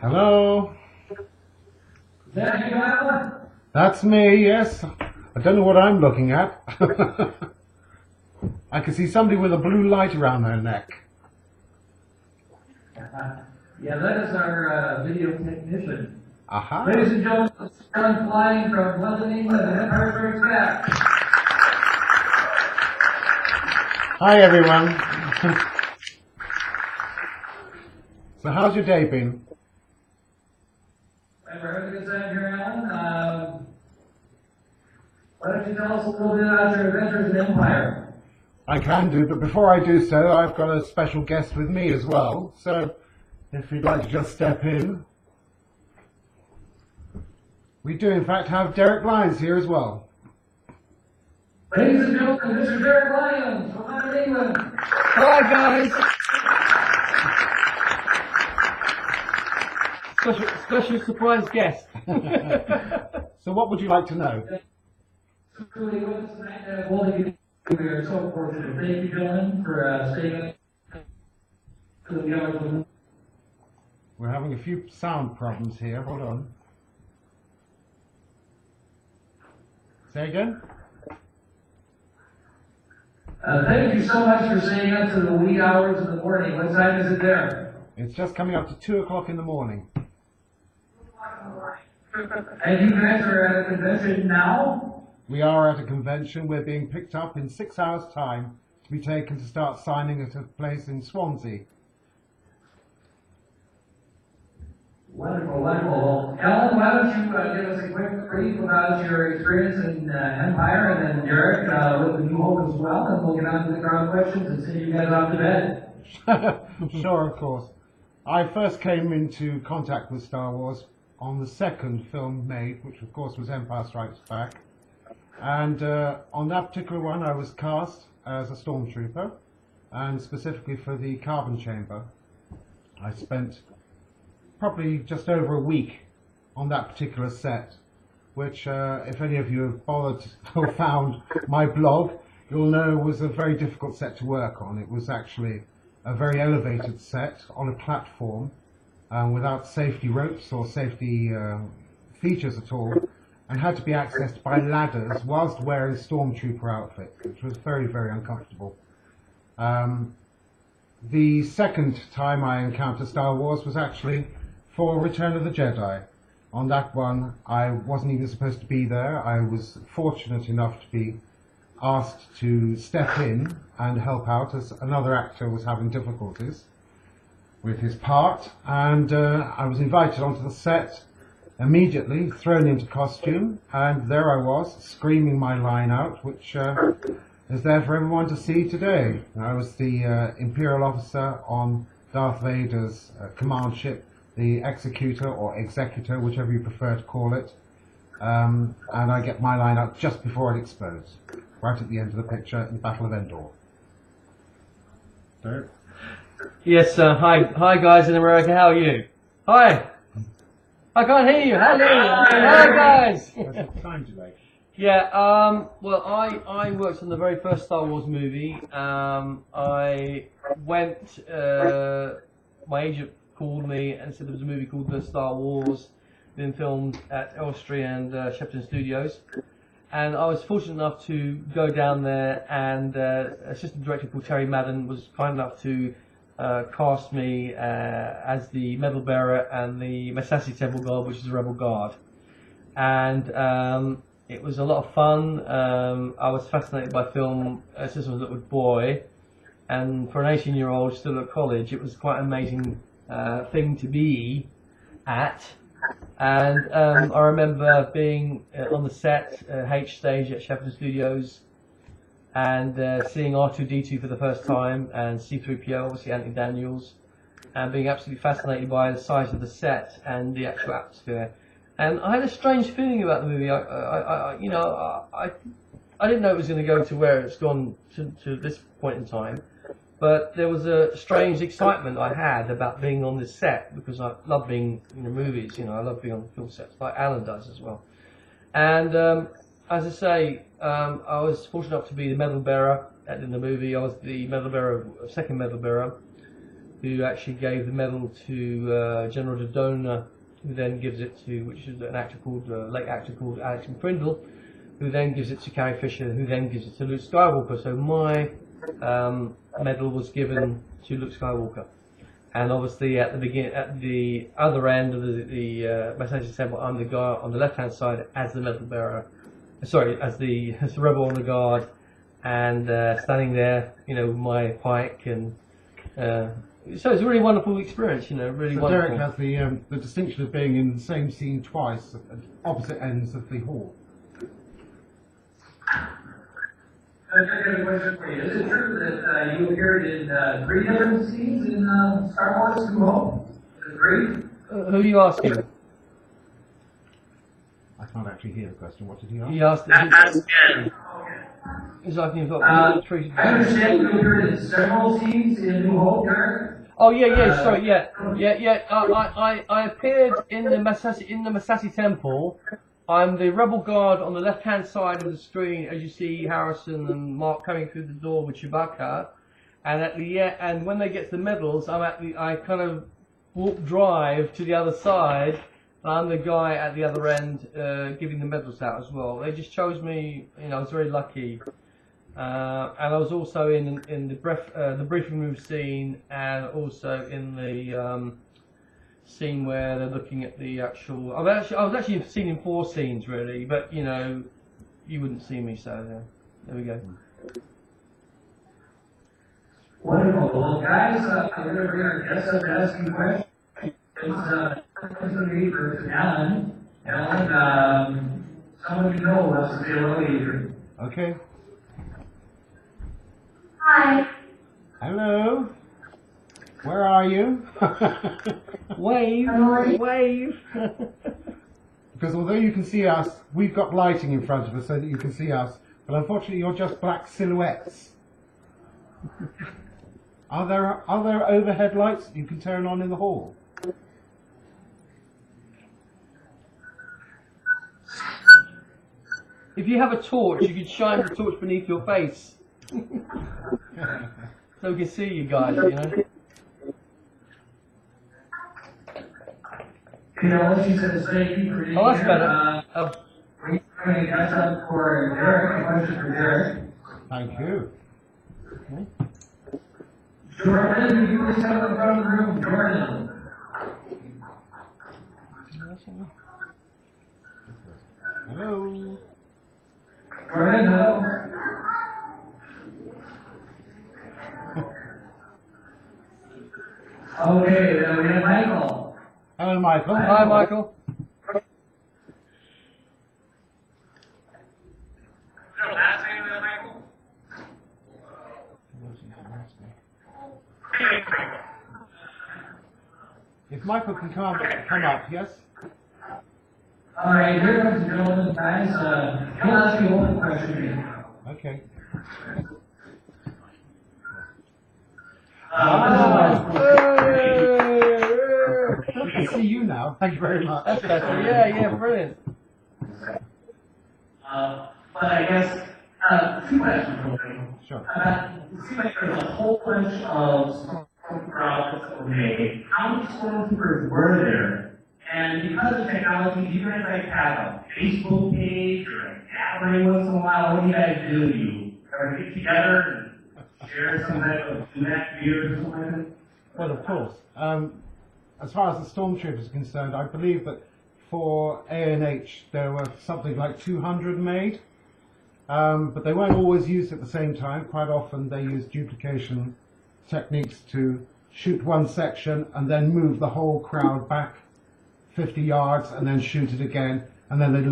Hello? Is that you, Alan? That's me, yes. I don't know what I'm looking at. I can see somebody with a blue light around their neck. Yeah, that is our video technician. Aha. Ladies and gentlemen, Alan Flyng from London, England, and Empire Strikes Back. Hi, everyone. So how's your day been? We're having a good time here, Alan. Why don't you tell us a little bit about your adventures in Empire? I can do, but before I do so, I've got a special guest with me as well. So if you'd like to just step in. We do, in fact, have Derek Lyons here as well. Ladies and gentlemen, Mr. Derek Lyons from London, England. Hi guys! Special surprise guest. So what would you like to know? Truly, we are so fortunate. Thank you, gentlemen, for staying to the hours. We're having a few sound problems here. Hold on. Say again? Thank you so much for staying up to the wee hours of the morning. What time is it there? It's just coming up to 2 o'clock in the morning. And you guys are at a convention now? We are at a convention. We're being picked up in 6 hours' time to be taken to start signing at a place in Swansea. Wonderful, wonderful. Alan, why don't you give us a quick brief about your experience in Empire, and then Garrick with the New Hope as well, and we'll get on to the crowd questions and send you guys off to bed. Sure, of course. I first came into contact with Star Wars on the second film made, which of course was Empire Strikes Back. And on that particular one I was cast as a stormtrooper, and specifically for the carbon chamber. I spent probably just over a week on that particular set, which if any of you have bothered or found my blog, you'll know was a very difficult set to work on. It was actually a very elevated set on a platform without safety ropes or safety features at all, and had to be accessed by ladders whilst wearing a stormtrooper outfit, which was very, very uncomfortable. The second time I encountered Star Wars was actually for Return of the Jedi. On that one, I wasn't even supposed to be there. I was fortunate enough to be asked to step in and help out as another actor was having difficulties with his part, and I was invited onto the set, immediately thrown into costume, and there I was, screaming my line out, which is there for everyone to see today. I was the Imperial officer on Darth Vader's command ship, the Executor or Executor, whichever you prefer to call it, and I get my line out just before it explodes, right at the end of the picture in the Battle of Endor. Derek? Yes, hi guys in America, how are you? Hi! I can't hear you, hello! Hi guys! There's a time delay. Yeah, well I worked on the very first Star Wars movie. I went, my agent called me and said there was a movie called The Star Wars, being filmed at Elstree and Shepton Studios. And I was fortunate enough to go down there, and assistant director called Terry Madden was kind enough to cast me as the medal bearer and the Massassi Temple Guard, which is a rebel guard. And it was a lot of fun. I was fascinated by film since I was a little boy, and for an 18-year-old still at college, it was quite an amazing thing to be at. And I remember being on the set, H stage at Shepton Studios, and seeing R2-D2 for the first time, and C-3PO, obviously Anthony Daniels, and being absolutely fascinated by the size of the set and the actual atmosphere. And I had a strange feeling about the movie. I didn't know it was going to go to where it's gone to this point in time. But there was a strange excitement I had about being on this set, because I love being in the movies, I love being on film sets, like Alan does as well. And as I say, I was fortunate enough to be the medal bearer in the movie. I was the medal bearer, second medal bearer. who actually gave the medal to General the donor, who then gives it to, which is an actor called, late actor called Alex McCrindle, who then gives it to Carrie Fisher, who then gives it to Luke Skywalker. So my medal was given to Luke Skywalker. And obviously at the other end of the Massachusetts Temple, I'm the guy on the left-hand side as the medal bearer. Sorry, as the rebel on the guard, and standing there, with my pike, and so it's a really wonderful experience, really so wonderful. Derek has the distinction of being in the same scene twice at opposite ends of the hall. I've got a question for you. Is it true that you appeared in 3 different scenes in Star Wars New Hope? Is it 3? Who are you asking? I can't actually hear the question. What did he ask? He asked. Okay. He's asking if I understand you appeared in several scenes in New Hope, Garrick. Oh yeah, sorry, yeah. I appeared in the Massachusetts Temple. I'm the rebel guard on the left-hand side of the screen, as you see Harrison and Mark coming through the door with Chewbacca, and and when they get to the medals, I kind of drive to the other side, and I'm the guy at the other end giving the medals out as well. They just chose me. I was very lucky, and I was also in the briefing room scene, and also in the scene where they're looking at the actual. I was actually seen in 4 scenes really, but you wouldn't see me, so there we go. Wonderful. Well, guys, we're going to bring our guests up to ask you questions. It's going to be for Alan. Alan, someone you know wants to say hello to you. Okay. Hi. Hello. Where are you? Wave. Because although you can see us, we've got lighting in front of us so that you can see us, but unfortunately you're just black silhouettes. Are there overhead lights that you can turn on in the hall? If you have a torch, you could shine the torch beneath your face, so we can see you guys. She says thank you for being Oh, that's here. better. We're going to catch up for Derek. A question for Derek. Thank you. Jordan, you just have in front of the room. Jordan. Hello. Jordan, hello. Okay, then we have Michael. Hello, Michael. Hi, Michael. Last name of Michael? If Michael can come up, yes? All right, here comes the gentleman, guys. He'll ask you one question. Okay. I can see you now. Thank you very much. That's better. Yeah, brilliant. But I guess 2 questions for you. Sure. It seems like there's a whole bunch of stormtroopers that were made. How many stormtroopers were there? And because of technology, do you guys have a Facebook page or a gathering once in a while? What do you guys do? You ever get together and share some type of connect beers or something like that? Well, of course. As far as the stormtroopers are concerned, I believe that for A&H there were something like 200 made, but they weren't always used at the same time. Quite often they used duplication techniques to shoot one section and then move the whole crowd back 50 yards and then shoot it again, and then they